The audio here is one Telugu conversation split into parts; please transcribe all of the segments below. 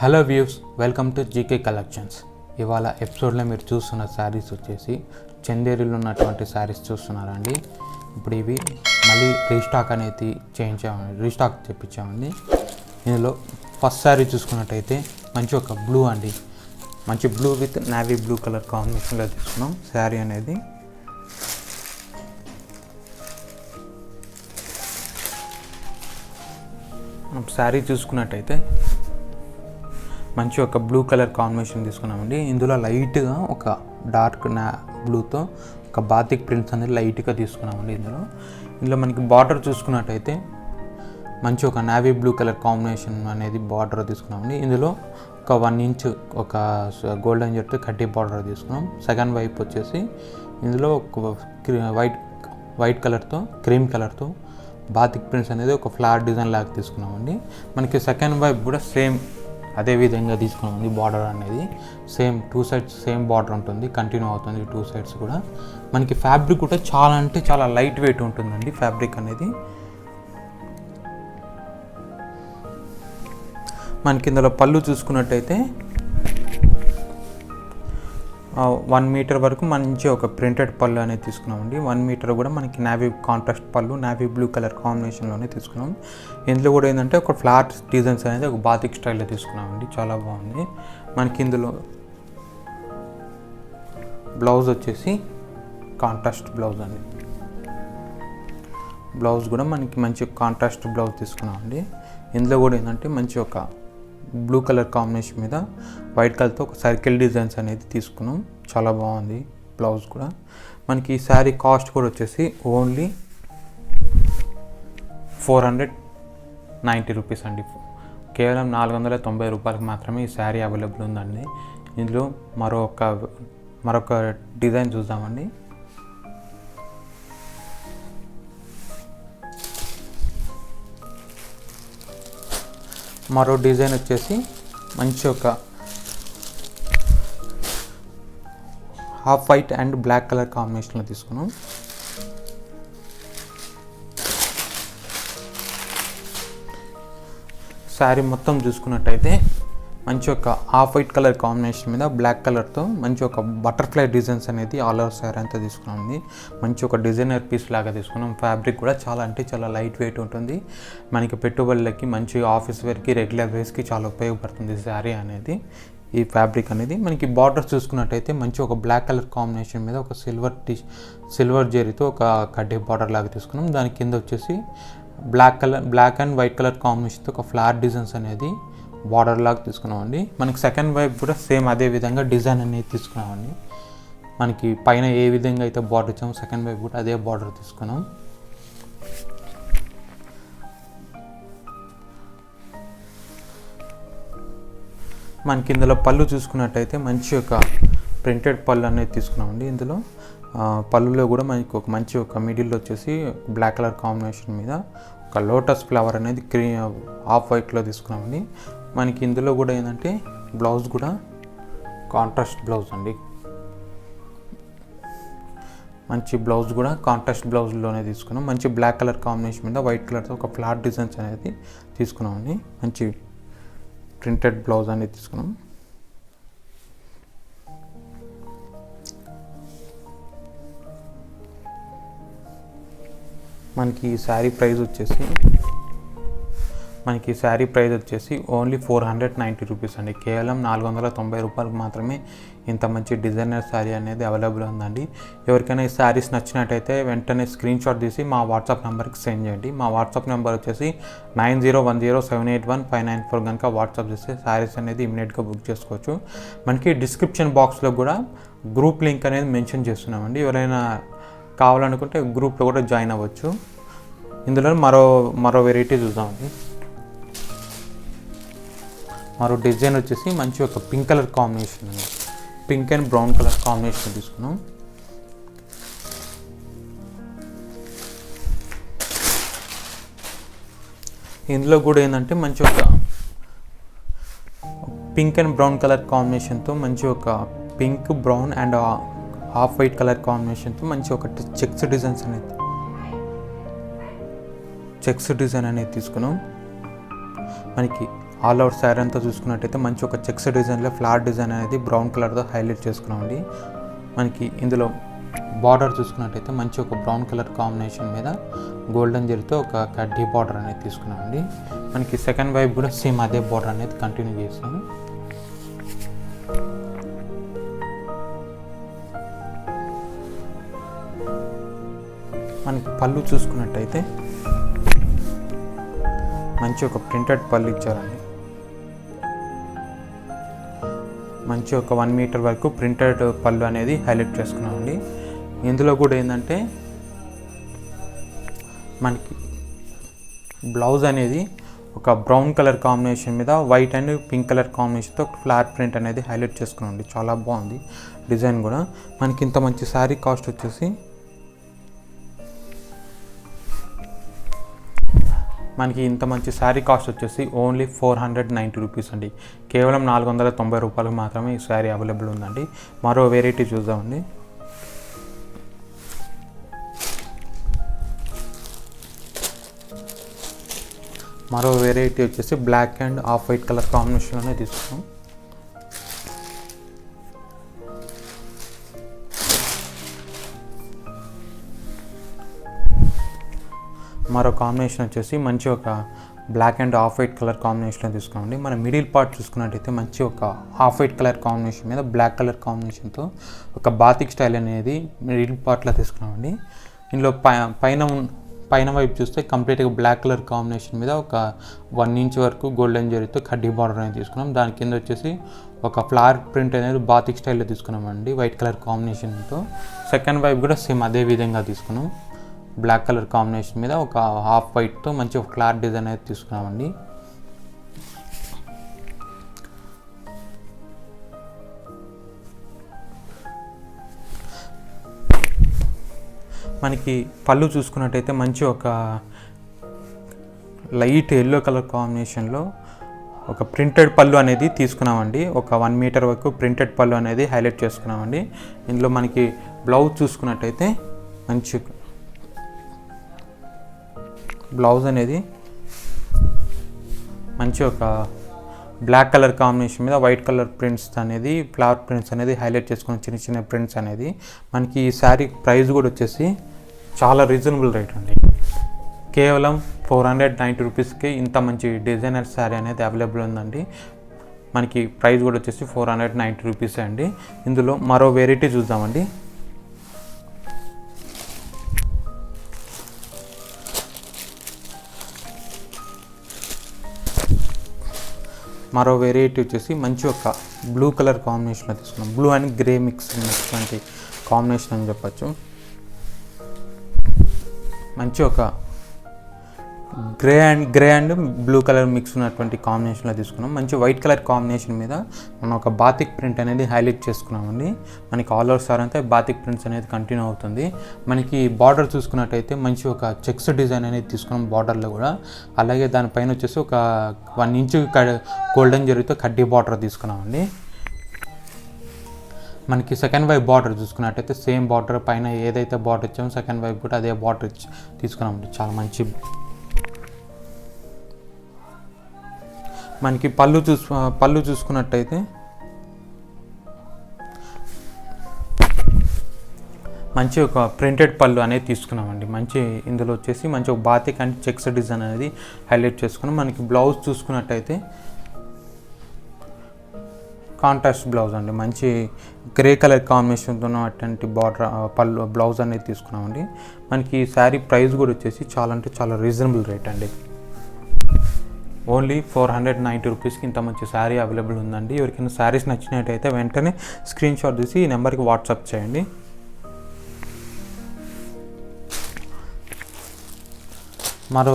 Hello views, welcome to GK collections. ఇవాళ ఎపిసోడ్లో మీరు చూస్తున్న శారీస్ వచ్చేసి చందేరిలో ఉన్నటువంటి శారీస్ చూస్తున్నారండి. ఇప్పుడు ఇవి మళ్ళీ రీస్టాక్ తెప్పించామండి. ఇందులో ఫస్ట్ శారీ చూసుకున్నట్టయితే మంచి ఒక బ్లూ అండి, మంచి blue with navy blue colour కాంబినేషన్లో తీసుకున్నాం శారీ అనేది. శారీ చూసుకున్నట్టయితే మంచి ఒక బ్లూ కలర్ కాంబినేషన్ తీసుకున్నామండి. ఇందులో లైట్గా ఒక డార్క్ బ్లూతో ఒక బాతిక్ ప్రింట్స్ అనేది లైట్గా తీసుకున్నామండి. ఇందులో మనకి బార్డర్ చూసుకున్నట్టయితే మంచి ఒక నావీ బ్లూ కలర్ కాంబినేషన్ అనేది బార్డర్ తీసుకున్నామండి. ఇందులో ఒక 1 ఇంచ్ ఒక గోల్డెన్ జెట్ కడ్డీ బార్డర్ తీసుకున్నాం. సెకండ్ వైపు వచ్చేసి ఇందులో ఒక వైట్ కలర్తో క్రీమ్ కలర్తో బాతిక్ ప్రింట్స్ అనేది ఒక ఫ్లవర్ డిజైన్ లాగా తీసుకున్నామండి. మనకి సెకండ్ వైపు కూడా సేమ్ అదే విధంగా తీసుకున్నామండి. బార్డర్ అనేది సేమ్ 2 సైడ్స్ సేమ్ బార్డర్ ఉంటుంది, కంటిన్యూ అవుతుంది 2 సైడ్స్ కూడా. మనకి ఫ్యాబ్రిక్ కూడా చాలా లైట్ వెయిట్ ఉంటుందండి ఫ్యాబ్రిక్ అనేది. మనకి ఇందులో పళ్ళు చూసుకున్నట్టయితే 1 మీటర్ వరకు మంచి ఒక ప్రింటెడ్ పళ్ళు అనేది తీసుకున్నామండి. 1 మీటర్ కూడా మనకి నావీ కాంట్రాస్ట్ పళ్ళు, నావీ బ్లూ కలర్ కాంబినేషన్లోనే తీసుకున్నాం. ఇందులో కూడా ఏంటంటే ఒక ఫ్లాట్ డిజైన్స్ అనేది ఒక బాతిక్ స్టైల్లో తీసుకున్నామండి, చాలా బాగుంది. మనకి ఇందులో బ్లౌజ్ వచ్చేసి కాంట్రాస్ట్ బ్లౌజ్ అండి. బ్లౌజ్ కూడా మనకి మంచి కాంట్రాస్ట్ బ్లౌజ్ తీసుకున్నామండి. ఇందులో కూడా ఏంటంటే మంచి ఒక బ్లూ కలర్ కాంబినేషన్ మీద వైట్ కలర్తో ఒక సర్కిల్ డిజైన్స్ అనేది తీసుకున్నాం, చాలా బాగుంది బ్లౌజ్ కూడా. మనకి ఈ శారీ కాస్ట్ కూడా వచ్చేసి ఓన్లీ 490 రూపీస్ అండి. కేవలం 490 రూపాయలకు మాత్రమే ఈ శారీ అవైలబుల్ ఉందండి. ఇందులో మరొక డిజైన్ చూద్దామండి. మరో డిజైన్ వచ్చేసి మంచి ఒక half white and black colour కాంబినేషన్లో తీసుకున్నాం. శారీ మొత్తం చూసుకున్నట్టయితే మంచి ఒక హాఫ్ వైట్ కలర్ కాంబినేషన్ మీద బ్లాక్ కలర్తో మంచి ఒక బటర్ఫ్లై డిజైన్స్ అనేది ఆల్ ఓవర్ శారీ అంతా తీసుకున్నాం. మంచి ఒక డిజైనర్ పీస్ లాగా తీసుకున్నాం. ఫ్యాబ్రిక్ కూడా చాలా లైట్ వెయిట్ ఉంటుంది. మనకి పెట్టుబడులకి, మంచి ఆఫీస్ వేర్కి, రెగ్యులర్ వేర్స్కి చాలా ఉపయోగపడుతుంది శారీ అనేది. ఈ ఫ్యాబ్రిక్ అనేది మనకి బార్డర్ చూసుకున్నట్టయితే మంచి ఒక బ్లాక్ కలర్ కాంబినేషన్ మీద ఒక సిల్వర్ జరీతో ఒక కడ్డీ బార్డర్ లాగా తీసుకున్నాం. దాని కింద వచ్చేసి బ్లాక్ అండ్ వైట్ కలర్ కాంబినేషన్తో ఒక ఫ్లవర్ డిజైన్స్ అనేది బార్డర్ లాగా తీసుకున్నామండి. మనకి సెకండ్ వైపు కూడా సేమ్ అదే విధంగా డిజైన్ అనేది తీసుకున్నామండి. మనకి పైన ఏ విధంగా అయితే బార్డర్ ఇచ్చామో సెకండ్ వైపు కూడా అదే బార్డర్ తీసుకున్నాం. మనకి ఇందులో పళ్ళు చూసుకున్నట్టయితే మంచి ఒక ప్రింటెడ్ పళ్ళు అనేది తీసుకున్నామండి. ఇందులో పళ్ళులో కూడా మనకి ఒక మంచి ఒక మిడిల్లో వచ్చేసి బ్లాక్ కలర్ కాంబినేషన్ మీద ఒక లోటస్ ఫ్లవర్ అనేది హాఫ్ వైట్లో తీసుకున్నామండి. మనకి ఇందులో కూడా ఏంటంటే బ్లౌజ్ కూడా కాంట్రాస్ట్ బ్లౌజ్ అండి. మంచి బ్లౌజ్ కూడా కాంట్రాస్ట్ బ్లౌజ్లోనే తీసుకున్నాం. మంచి బ్లాక్ కలర్ కాంబినేషన్ మీద వైట్ కలర్తో ఒక ఫ్లాట్ డిజైన్స్ అనేది తీసుకున్నామండి. మంచి ప్రింటెడ్ బ్లౌజ్ అనేది తీసుకున్నాం. మనకి ఈ శారీ ప్రైస్ వచ్చేసి ఓన్లీ 490 రూపీస్ అండి. కేవలం 490 రూపాయలకు మాత్రమే ఇంత మంచి డిజైనర్ శారీ అనేది అవైలబుల్ ఉందండి. ఎవరికైనా ఈ శారీస్ నచ్చినట్టయితే వెంటనే స్క్రీన్ షాట్ తీసి మా వాట్సాప్ నెంబర్కి సెండ్ చేయండి. మా వాట్సాప్ నెంబర్ వచ్చేసి 9010781594. కనుక వాట్సాప్ చేస్తే శారీస్ అనేది ఇమీడియట్గా బుక్ చేసుకోవచ్చు. మనకి డిస్క్రిప్షన్ బాక్స్లో కూడా గ్రూప్ లింక్ అనేది మెన్షన్ చేస్తున్నామండి. ఎవరైనా కావాలనుకుంటే గ్రూప్లో కూడా జాయిన్ అవ్వచ్చు. ఇందులో మరో వెరైటీ చూద్దామండి. మరో డిజైన్ వచ్చేసి మంచి ఒక పింక్ కలర్ కాంబినేషన్ అండి. Pink and brown colour combination తీసుకున్నాం. ఇందులో కూడా ఏంటంటే మంచి ఒక పింక్ అండ్ బ్రౌన్ కలర్ కాంబినేషన్తో మంచి ఒక pink, brown and half white colour కాంబినేషన్తో మంచి ఒక చెక్స్ డిజైన్ అనేది తీసుకున్నాం. మనకి ఆల్ ఓవర్ శారీ అంతా చూసుకున్నట్టయితే మంచి ఒక చెక్స్ డిజైన్లో ఫ్లాట్ డిజైన్ అనేది బ్రౌన్ కలర్తో హైలైట్ చేసుకున్నామండి. మనకి ఇందులో బార్డర్ చూసుకున్నట్టయితే మంచి ఒక బ్రౌన్ కలర్ కాంబినేషన్ మీద గోల్డెన్ జరీతో ఒక కడ్డీ బార్డర్ అనేది తీసుకున్నామండి. మనకి సెకండ్ వైపు కూడా సేమ్ అదే బార్డర్ అనేది కంటిన్యూ చేస్తాము. మనకి పళ్ళు చూసుకున్నట్టయితే మంచి ఒక ప్రింటెడ్ పళ్ళు ఇచ్చారండి. మంచి ఒక 1 మీటర్ వరకు ప్రింటెడ్ పళ్ళు అనేది హైలైట్ చేసుకున్నామండి. ఇందులో కూడా ఏంటంటే మనకి బ్లౌజ్ అనేది ఒక బ్రౌన్ కలర్ కాంబినేషన్ మీద వైట్ అండ్ పింక్ కలర్ కాంబినేషన్తో ఫ్లాట్ ప్రింట్ అనేది హైలైట్ చేసుకున్నామండి. చాలా బాగుంది డిజైన్ కూడా. మనకి ఇంత మంచి శారీ కాస్ట్ వచ్చేసి ఓన్లీ 490 రూపీస్ అండి. కేవలం 490 రూపాయలకు మాత్రమే ఈ శారీ అవైలబుల్ ఉందండి. మరో వెరైటీ చూద్దామండి. మరో వెరైటీ వచ్చేసి black and off white colour కాంబినేషన్లోనే తీసుకున్నాం. మరో కాంబినేషన్ వచ్చేసి మంచి ఒక black and off white colour కాంబినేషన్లో తీసుకున్నామండి. మన మిడిల్ పార్ట్ చూసుకున్నట్టయితే మంచి ఒక ఆఫ్ వైట్ కలర్ కాంబినేషన్ మీద బ్లాక్ కలర్ కాంబినేషన్తో ఒక బాతిక్ స్టైల్ అనేది మిడిల్ పార్ట్లో తీసుకున్నామండి. ఇందులో పైన వైపు చూస్తే కంప్లీట్గా బ్లాక్ కలర్ కాంబినేషన్ మీద ఒక 1 ఇంచ్ వరకు గోల్డెన్ జరీతో కడ్డీ బార్డర్ అనేది తీసుకున్నాం. దాని కింద వచ్చేసి ఒక ఫ్లవర్ ప్రింట్ అనేది బాతిక్ స్టైల్లో తీసుకున్నామండి వైట్ కలర్ కాంబినేషన్తో. సెకండ్ వైపు కూడా సేమ్ అదే విధంగా తీసుకున్నాం. బ్లాక్ కలర్ కాంబినేషన్ మీద ఒక హాఫ్ వైట్తో మంచి ఒక క్లాత్ డిజైన్ అయితే తీసుకున్నామండి. మనకి పళ్ళు చూసుకున్నట్టయితే మంచి ఒక లైట్ ఎల్లో కలర్ కాంబినేషన్లో ఒక ప్రింటెడ్ పళ్ళు అనేది తీసుకున్నామండి. ఒక 1 మీటర్ వరకు ప్రింటెడ్ పళ్ళు అనేది హైలైట్ చేసుకున్నామండి. ఇందులో మనకి బ్లౌజ్ చూసుకున్నట్టయితే మంచి బ్లౌజ్ అనేది మంచి ఒక బ్లాక్ కలర్ కాంబినేషన్ మీద వైట్ కలర్ ప్రింట్స్ అనేది ఫ్లవర్ ప్రింట్స్ అనేది హైలైట్ చేసుకున్న చిన్న చిన్న ప్రింట్స్ అనేది. మనకి ఈ శారీ ప్రైస్ కూడా వచ్చేసి చాలా రీజనబుల్ రేట్ అండి. కేవలం 490 రూపీస్కి ఇంత మంచి డిజైనర్ శారీ అనేది అవైలబుల్ ఉందండి. మనకి ప్రైస్ కూడా వచ్చేసి 490 రూపీసే అండి. ఇందులో మరో వెరైటీ చూద్దామండి. మరో వెరైటీ వచ్చేసి మంచి ఒక బ్లూ కలర్ కాంబినేషన్లో తీసుకున్నాం. బ్లూ అండ్ గ్రే మిక్స్ ఉన్నటువంటి కాంబినేషన్ అని చెప్పచ్చు. మంచి ఒక grey and blue colour mix ఉన్నటువంటి కాంబినేషన్లో తీసుకున్నాం. మంచి వైట్ కలర్ కాంబినేషన్ మీద మనం ఒక బాతిక్ ప్రింట్ అనేది హైలైట్ చేసుకున్నామండి. మనకి ఆల్ ఓవర్ సార్ అంతా బాతిక్ ప్రింట్స్ అనేది కంటిన్యూ అవుతుంది. మనకి బార్డర్ చూసుకున్నట్టయితే మంచి ఒక చెక్స్ డిజైన్ అనేది తీసుకున్నాం బార్డర్లో కూడా. అలాగే దానిపైన వచ్చేసి ఒక 1 ఇంచ్ గోల్డెన్ జరీతో కడ్డీ బార్డర్ తీసుకున్నామండి. మనకి సెకండ్ వైపు బార్డర్ చూసుకున్నట్టయితే సేమ్ బార్డర్ పైన ఏదైతే బార్డర్ ఇచ్చామో సెకండ్ వైపు కూడా అదే బార్డర్ తీసుకున్నామండి. చాలా మంచి. మనకి పళ్ళు చూసుకున్నట్టయితే మంచి ఒక ప్రింటెడ్ పళ్ళు అనేది తీసుకున్నామండి. మంచి ఇందులో వచ్చేసి మంచి ఒక బాతిక్ అండ్ చెక్స్ డిజైన్ అనేది హైలైట్ చేసుకున్నాం. మనకి బ్లౌజ్ చూసుకున్నట్టయితే కాంట్రాస్ట్ బ్లౌజ్ అండి. మంచి గ్రే కలర్ కాంబినేషన్తో ఉన్నటువంటి బార్డర్ పళ్ళు బ్లౌజ్ అనేది తీసుకున్నామండి. మనకి శారీ ప్రైస్ కూడా వచ్చేసి చాలా అంటే చాలా రీజనబుల్ రేట్ అండి. ఓన్లీ 490 రూపీస్కి ఇంత మంచి శారీ అవైలబుల్ ఉందండి. ఎవరికైనా శారీస్ నచ్చినట్టయితే వెంటనే స్క్రీన్ షాట్ తీసి ఈ నెంబర్కి వాట్సాప్ చేయండి. మరో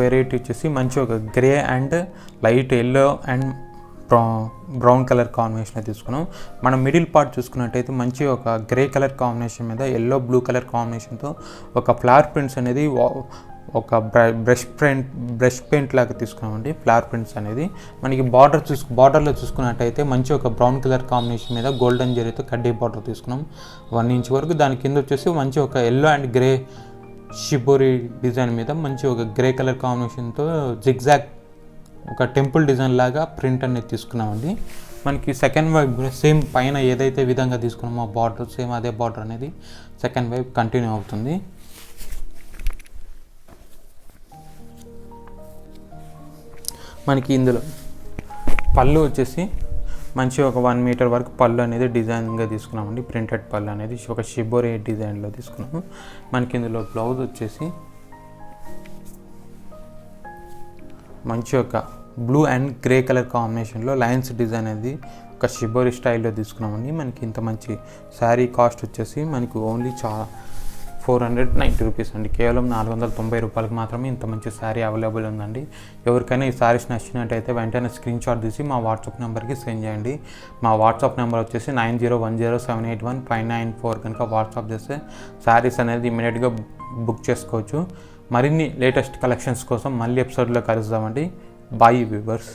వెరైటీ వచ్చేసి మంచి ఒక grey and light yellow and brown colour combination తీసుకున్నాం. మనం మిడిల్ పార్ట్ చూసుకున్నట్టయితే మంచి ఒక గ్రే కలర్ కాంబినేషన్ మీద ఎల్లో బ్లూ కలర్ కాంబినేషన్తో ఒక ఫ్లవర్ ప్రింట్స్ అనేది ఒక బ్రష్ పెయింట్ లాగా తీసుకున్నామండి. ఫ్లవర్ ప్రింట్స్ అనేది మనకి బార్డర్లో చూసుకున్నట్టయితే మంచి ఒక బ్రౌన్ కలర్ కాంబినేషన్ మీద గోల్డెన్ జరీతో కడ్డీ బార్డర్ తీసుకున్నాం 1 ఇంచ్ వరకు. దాని కింద వచ్చేసి మంచి ఒక yellow and grey shibori design మీద మంచి ఒక గ్రే కలర్ కాంబినేషన్తో జిగ్జాగ్ ఒక టెంపుల్ డిజైన్ లాగా ప్రింట్ అనేది తీసుకున్నామండి. మనకి సెకండ్ వైపు సేమ్ పైన ఏదైతే విధంగా తీసుకున్నామో ఆ బార్డర్ సేమ్ అదే బార్డర్ అనేది సెకండ్ వైపు కంటిన్యూ అవుతుంది. మనకి ఇందులో పళ్ళు వచ్చేసి మంచి ఒక 1 మీటర్ వరకు పళ్ళు అనేది డిజైన్గా తీసుకున్నామండి. ప్రింటెడ్ పళ్ళు అనేది ఒక షిబోరి డిజైన్లో తీసుకున్నాము. మనకి ఇందులో బ్లౌజ్ వచ్చేసి మంచి ఒక బ్లూ అండ్ గ్రే కలర్ కాంబినేషన్లో లైన్స్ డిజైన్ అనేది ఒక షిబోరి స్టైల్లో తీసుకున్నామండి. మనకి ఇంత మంచి శారీ కాస్ట్ వచ్చేసి మనకు ఓన్లీ 490 రూపీస్ అండి. కేవలం 490 రూపాయలకు మాత్రమే ఇంత మంచి శారీ అవైలబుల్ ఉందండి. ఎవరికైనా ఈ శారీస్ నచ్చినట్టయితే వెంటనే స్క్రీన్ షాట్ తీసి మా వాట్సాప్ నెంబర్కి సెండ్ చేయండి. మా వాట్సాప్ నెంబర్ వచ్చేసి 9010781594 కనుక వాట్సాప్ చేస్తే శారీస్ అనేది ఇమీడియట్గా బుక్ చేసుకోవచ్చు. మరిన్ని లేటెస్ట్ కలెక్షన్స్ కోసం మళ్ళీ ఎపిసోడ్లో కలుద్దామండి. Bye viewers.